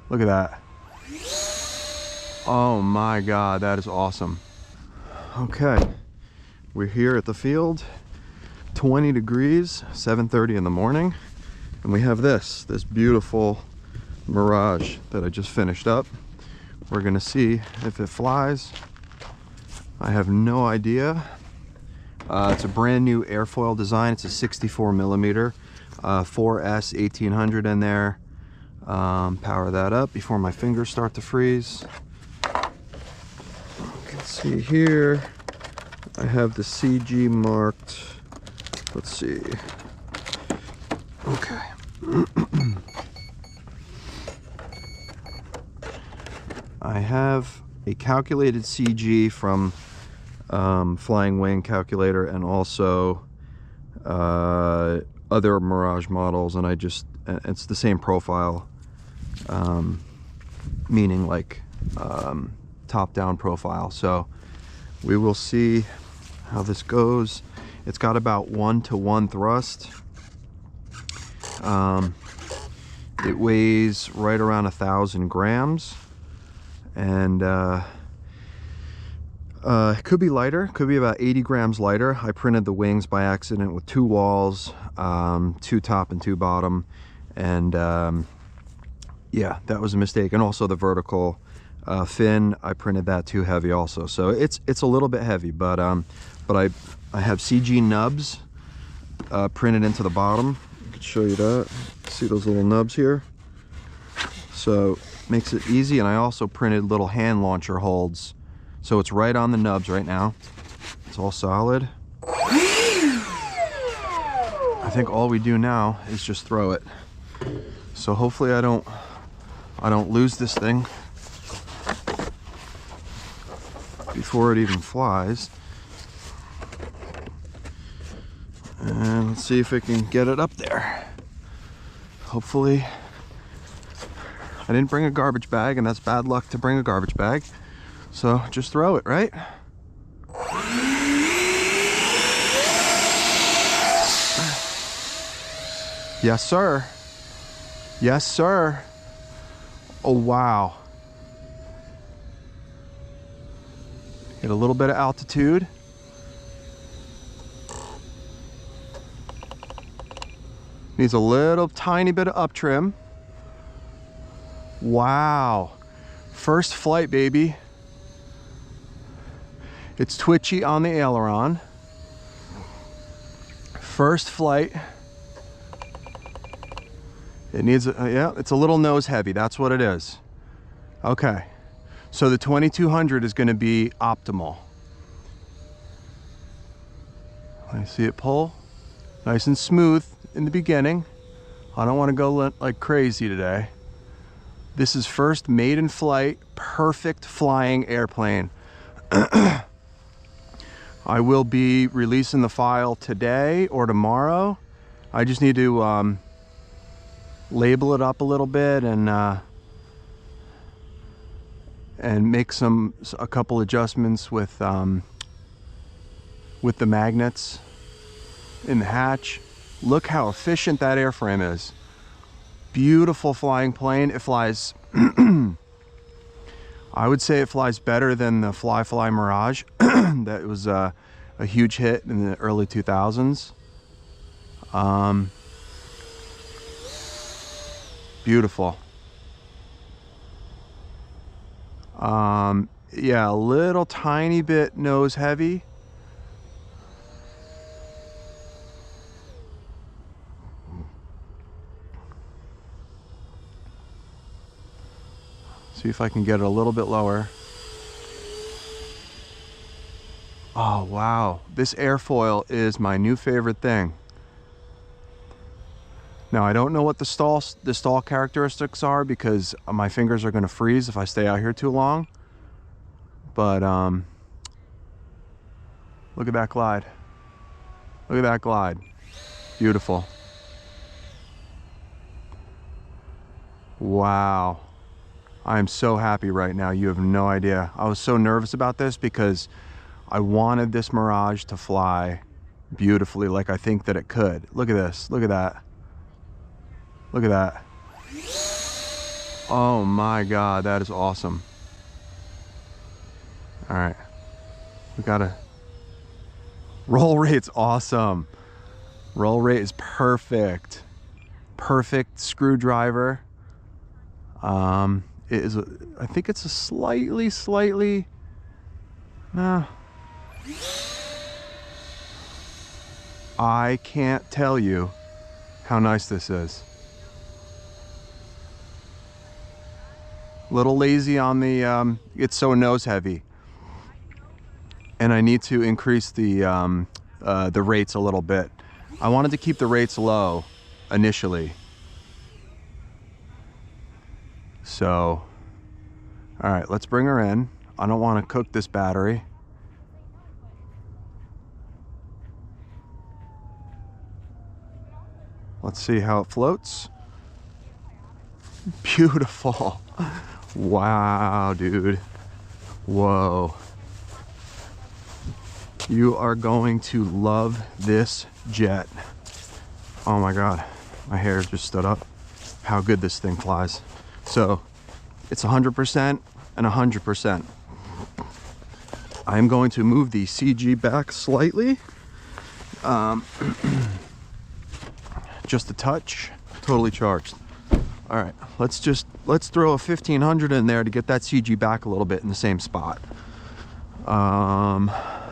Look at that. Oh my God, that is awesome. Okay, we're here at the field, 20 degrees, 7:30 in the morning. And we have this beautiful Mirage that I just finished up. We're gonna see if it flies. I have no idea. It's a brand new airfoil design. It's a 64 millimeter, 4S 1800 in there. Power that up before my fingers start to freeze. You can see here, I have the CG marked. Let's see. Okay. I have a calculated CG from Flying Wing Calculator, and also other Mirage models, and it's the same profile, meaning like top-down profile. So we will see how this goes. It's got about 1-to-1 thrust. It weighs right around 1,000 grams, and it could be lighter, could be about 80 grams lighter. I printed the wings by accident with 2 walls, 2 top and 2 bottom, and yeah, that was a mistake. And also the vertical fin, I printed that too heavy also. So it's a little bit heavy, but I have CG nubs printed into the bottom. I can show you that. See those little nubs here? So makes it easy. And I also printed little hand launcher holds, so it's right on the nubs right now. It's all solid. I think all we do now is just throw it. So hopefully I don't lose this thing before it even flies. And let's see if I can get it up there. Hopefully. I didn't bring a garbage bag, and that's bad luck to bring a garbage bag. So just throw it, right? Yes, sir. Yes, sir. Oh, wow. Get a little bit of altitude. Needs a little tiny bit of up trim. Wow. First flight, baby. It's twitchy on the aileron. First flight. It needs, yeah, it's a little nose heavy. That's what it is. Okay. So the 2200 is going to be optimal. I see it pull. Nice and smooth in the beginning. I don't want to go like crazy today. This is first maiden flight, perfect flying airplane. I will be releasing the file today or tomorrow. I just need to label it up a little bit and make a couple adjustments with the magnets in the hatch. Look how efficient that airframe is. Beautiful flying plane. It flies, I would say it flies better than the Fly Mirage. That was a huge hit in the early 2000s. Beautiful. Yeah, a little tiny bit nose heavy. See if I can get it a little bit lower. Oh, wow. This airfoil is my new favorite thing. Now, I don't know what the stall characteristics are, because my fingers are going to freeze if I stay out here too long. But look at that glide. Look at that glide. Beautiful. Wow. I am so happy right now. You have no idea. I was so nervous about this because I wanted this Mirage to fly beautifully like I think that it could. Look at this. Look at that. Look at that. Oh my God, that is awesome. All right, we gotta, roll rate's awesome. Roll rate is perfect. Perfect screwdriver. It is, I think it's a slightly, nah. I can't tell you how nice this is. Little lazy on the, it's so nose heavy. And I need to increase the rates a little bit. I wanted to keep the rates low initially. So, all right, let's bring her in. I don't want to cook this battery. Let's see how it floats. Beautiful. Wow, dude. Whoa. You are going to love this jet. Oh my God, my hair just stood up. How good this thing flies. So it's 100% and 100%. I'm going to move the CG back slightly. Just a touch, totally charged. All right, let's throw a 1500 in there to get that CG back a little bit in the same spot.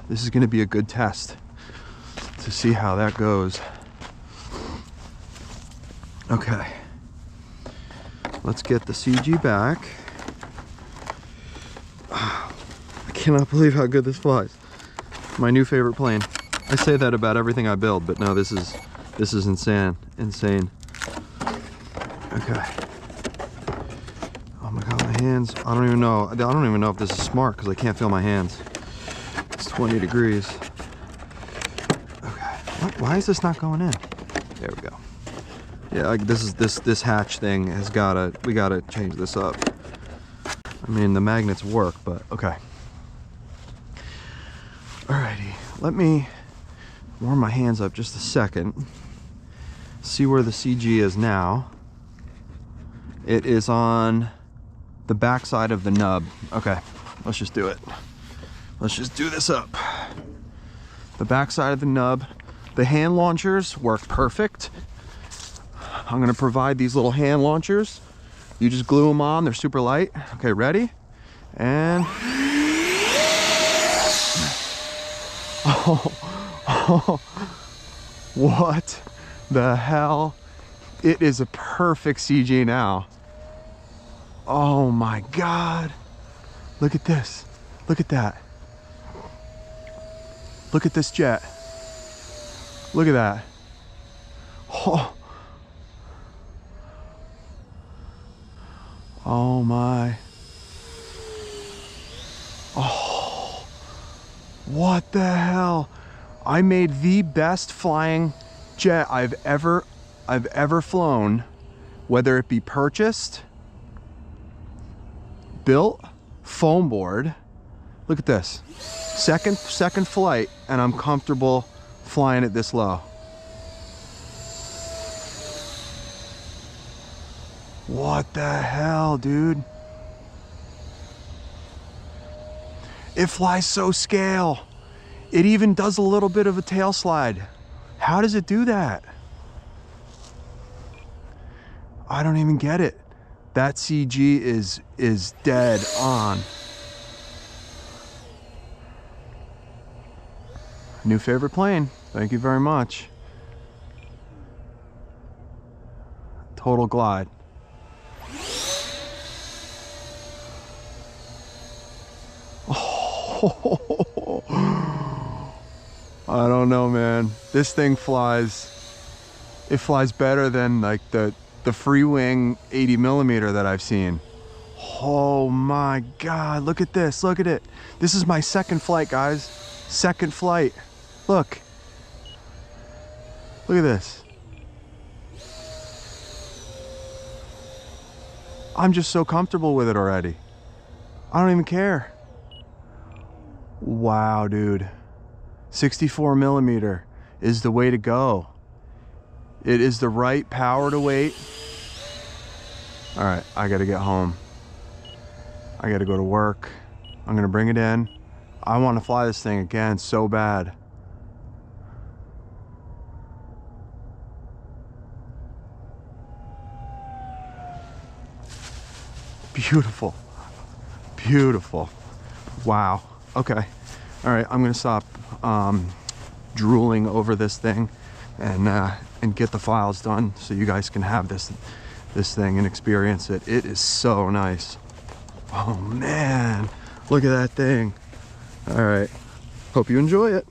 This is gonna be a good test to see how that goes. Okay, let's get the CG back. I cannot believe how good this flies. My new favorite plane. I say that about everything I build, but no, this is insane. Okay. Oh my God, my hands. I don't even know if this is smart because I can't feel my hands. It's 20 degrees. Okay. Why is this not going in? There we go. Yeah, like this hatch thing has we gotta change this up. I mean, the magnets work, but okay. Alrighty, let me warm my hands up just a second. See where the CG is now. It is on the back side of the nub. Okay, let's just do it. Let's just do this up. The back side of the nub. The hand launchers work perfect. I'm gonna provide these little hand launchers. You just glue them on, they're super light. Okay, ready? And oh, what the hell? It is a perfect CG now. Oh my God. Look at this. Look at that. Look at this jet. Look at that. Oh my. Oh, what the hell? I made the best flying jet I've ever flown, whether it be purchased, built, foam board. Look at this. Second flight, and I'm comfortable flying it this low. What the hell, dude? It flies so scale. It even does a little bit of a tail slide. How does it do that? I don't even get it. That CG is dead on. New favorite plane. Thank you very much. Total glide. Oh, I don't know, man. This thing flies. It flies better than like the free wing 80mm that I've seen. Oh my God, look at this, look at it. This is my second flight, guys. Second flight. Look. Look at this. I'm just so comfortable with it already. I don't even care. Wow, dude. 64mm is the way to go. It is the right power to weight. All right, I gotta get home. I gotta go to work. I'm gonna bring it in. I want to fly this thing again so bad. Beautiful, beautiful. Wow. Okay. All right, I'm gonna stop drooling over this thing and get the files done so you guys can have this thing and experience it. It is so nice. Oh man, look at that thing. All right, hope you enjoy it.